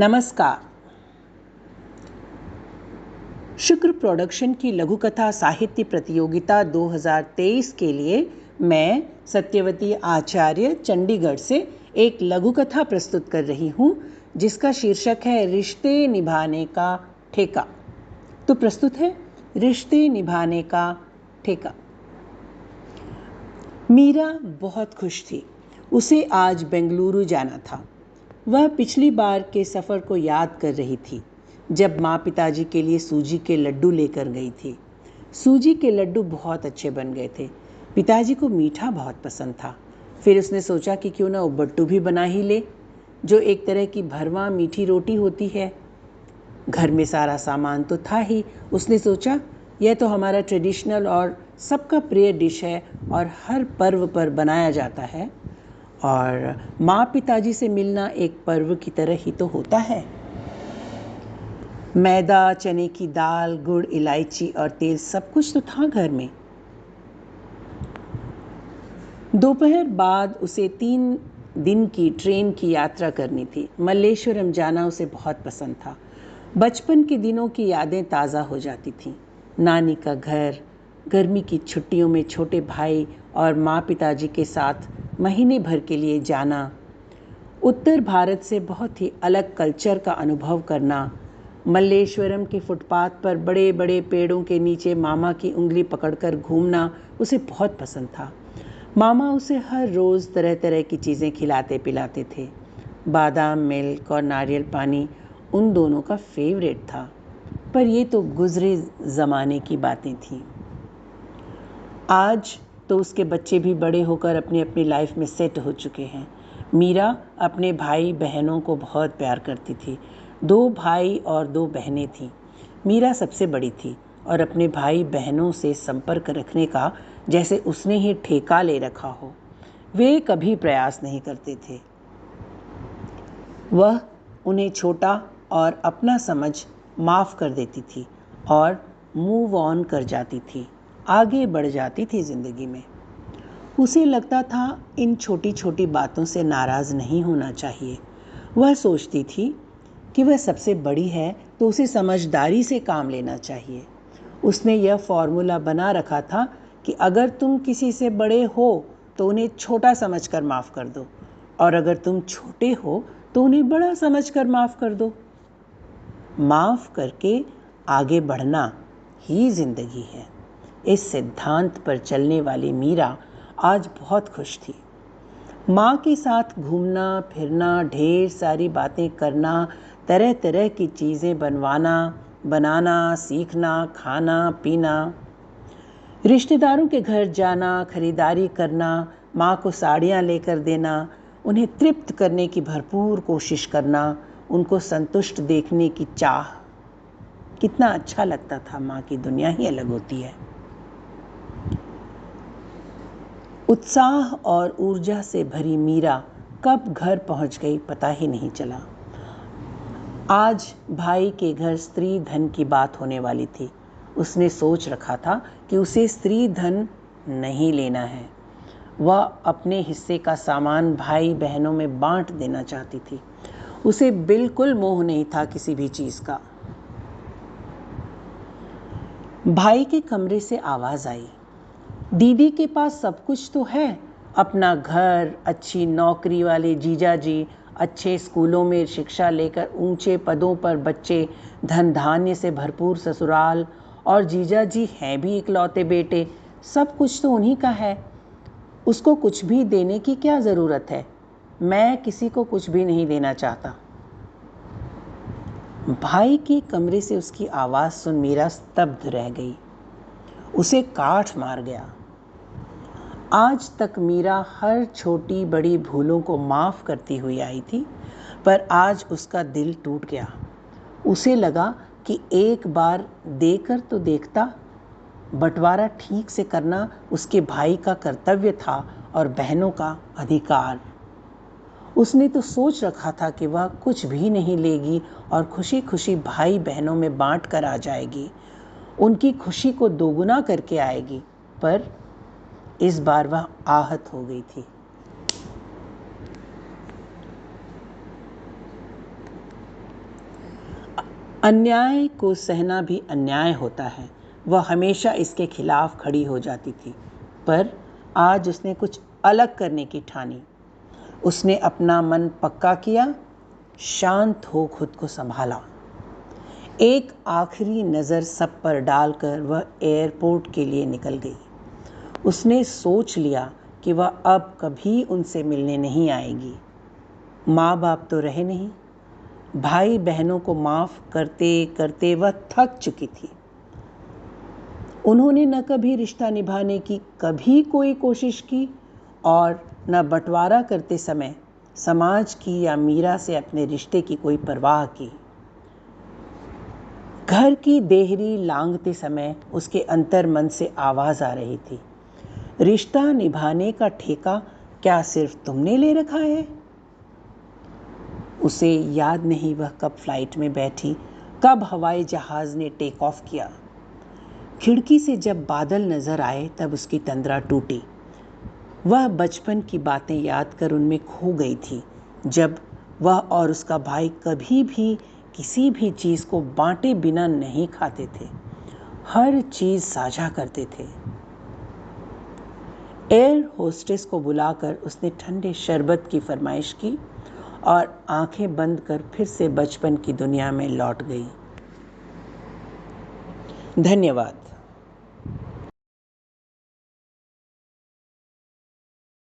नमस्कार। शुक्र प्रोडक्शन की लघु कथा साहित्य प्रतियोगिता 2023 के लिए मैं सत्यवती आचार्य चंडीगढ़ से एक लघु कथा प्रस्तुत कर रही हूँ, जिसका शीर्षक है रिश्ते निभाने का ठेका। तो प्रस्तुत है रिश्ते निभाने का ठेका। मीरा बहुत खुश थी। उसे आज बेंगलुरु जाना था। वह पिछली बार के सफ़र को याद कर रही थी, जब माँ पिताजी के लिए सूजी के लड्डू लेकर गई थी। सूजी के लड्डू बहुत अच्छे बन गए थे। पिताजी को मीठा बहुत पसंद था। फिर उसने सोचा कि क्यों ना उब्बट्टू भी बना ही ले, जो एक तरह की भरवा मीठी रोटी होती है। घर में सारा सामान तो था ही। उसने सोचा यह तो हमारा ट्रेडिशनल और सबका प्रिय डिश है और हर पर्व पर बनाया जाता है, और माँ पिताजी से मिलना एक पर्व की तरह ही तो होता है। मैदा, चने की दाल, गुड़, इलायची और तेल सब कुछ तो था घर में। दोपहर बाद उसे 3 दिन की ट्रेन की यात्रा करनी थी। मल्लेश्वरम जाना उसे बहुत पसंद था। बचपन के दिनों की यादें ताज़ा हो जाती थीं। नानी का घर, गर्मी की छुट्टियों में छोटे भाई और माँ पिताजी के साथ महीने भर के लिए जाना, उत्तर भारत से बहुत ही अलग कल्चर का अनुभव करना, मल्लेश्वरम के फुटपाथ पर बड़े बड़े पेड़ों के नीचे मामा की उंगली पकड़कर घूमना उसे बहुत पसंद था। मामा उसे हर रोज़ तरह तरह की चीज़ें खिलाते पिलाते थे। बादाम मिल्क और नारियल पानी उन दोनों का फेवरेट था, पर ये तो गुजरे ज़माने की बातें थीं। आज तो उसके बच्चे भी बड़े होकर अपनी अपनी लाइफ में सेट हो चुके हैं। मीरा अपने भाई बहनों को बहुत प्यार करती थी। 2 भाई और 2 बहनें थीं। मीरा सबसे बड़ी थी और अपने भाई बहनों से संपर्क रखने का जैसे उसने ही ठेका ले रखा हो, वे कभी प्रयास नहीं करते थे। वह उन्हें छोटा और अपना समझ माफ़ कर देती थी और मूव ऑन कर जाती थी, आगे बढ़ जाती थी ज़िंदगी में। उसे लगता था इन छोटी छोटी बातों से नाराज़ नहीं होना चाहिए। वह सोचती थी कि वह सबसे बड़ी है तो उसे समझदारी से काम लेना चाहिए। उसने यह फॉर्मूला बना रखा था कि अगर तुम किसी से बड़े हो तो उन्हें छोटा समझकर माफ़ कर दो, और अगर तुम छोटे हो तो उन्हें बड़ा समझकर माफ़ कर दो। माफ़ करके आगे बढ़ना ही ज़िंदगी है। इस सिद्धांत पर चलने वाली मीरा आज बहुत खुश थी। माँ के साथ घूमना फिरना, ढेर सारी बातें करना, तरह तरह की चीज़ें बनवाना, बनाना, सीखना, खाना पीना, रिश्तेदारों के घर जाना, खरीदारी करना, माँ को साड़ियाँ लेकर देना, उन्हें तृप्त करने की भरपूर कोशिश करना, उनको संतुष्ट देखने की चाह, कितना अच्छा लगता था। माँ की दुनिया ही अलग होती है। उत्साह और ऊर्जा से भरी मीरा कब घर पहुंच गई पता ही नहीं चला। आज भाई के घर स्त्री धन की बात होने वाली थी। उसने सोच रखा था कि उसे स्त्री धन नहीं लेना है। वह अपने हिस्से का सामान भाई बहनों में बांट देना चाहती थी। उसे बिल्कुल मोह नहीं था किसी भी चीज़ का। भाई के कमरे से आवाज़ आई, दीदी के पास सब कुछ तो है, अपना घर, अच्छी नौकरी वाले जीजा जी, अच्छे स्कूलों में शिक्षा लेकर ऊंचे पदों पर बच्चे, धन धान्य से भरपूर ससुराल, और जीजा जी हैं भी इकलौते बेटे। सब कुछ तो उन्हीं का है। उसको कुछ भी देने की क्या ज़रूरत है। मैं किसी को कुछ भी नहीं देना चाहता। भाई के कमरे से उसकी आवाज़ सुन मीरा स्तब्ध रह गई। उसे काठ मार गया। आज तक मीरा हर छोटी बड़ी भूलों को माफ़ करती हुई आई थी, पर आज उसका दिल टूट गया। उसे लगा कि एक बार देकर तो देखता। बंटवारा ठीक से करना उसके भाई का कर्तव्य था और बहनों का अधिकार। उसने तो सोच रखा था कि वह कुछ भी नहीं लेगी और खुशी खुशी भाई बहनों में बांट कर आ जाएगी, उनकी खुशी को दोगुना करके आएगी, पर इस बार वह आहत हो गई थी। अन्याय को सहना भी अन्याय होता है। वह हमेशा इसके खिलाफ खड़ी हो जाती थी, पर आज उसने कुछ अलग करने की ठानी। उसने अपना मन पक्का किया, शांत हो खुद को संभाला। एक आखिरी नज़र सब पर डालकर वह एयरपोर्ट के लिए निकल गई। उसने सोच लिया कि वह अब कभी उनसे मिलने नहीं आएगी। माँ बाप तो रहे नहीं, भाई बहनों को माफ़ करते करते वह थक चुकी थी। उन्होंने न कभी रिश्ता निभाने की कभी कोई कोशिश की और न बंटवारा करते समय समाज की या मीरा से अपने रिश्ते की कोई परवाह की। घर की देहरी लांघते समय उसके अंतर मन से आवाज़ आ रही थी, रिश्ता निभाने का ठेका क्या सिर्फ तुमने ले रखा है? उसे याद नहीं वह कब फ्लाइट में बैठी, कब हवाई जहाज़ ने टेक ऑफ किया। खिड़की से जब बादल नजर आए तब उसकी तंद्रा टूटी। वह बचपन की बातें याद कर उनमें खो गई थी, जब वह और उसका भाई कभी भी किसी भी चीज़ को बांटे बिना नहीं खाते थे, हर चीज़ साझा करते थे। एयर होस्टेस को बुलाकर उसने ठंडे शरबत की फरमाइश की और आंखें बंद कर फिर से बचपन की दुनिया में लौट गई। धन्यवाद।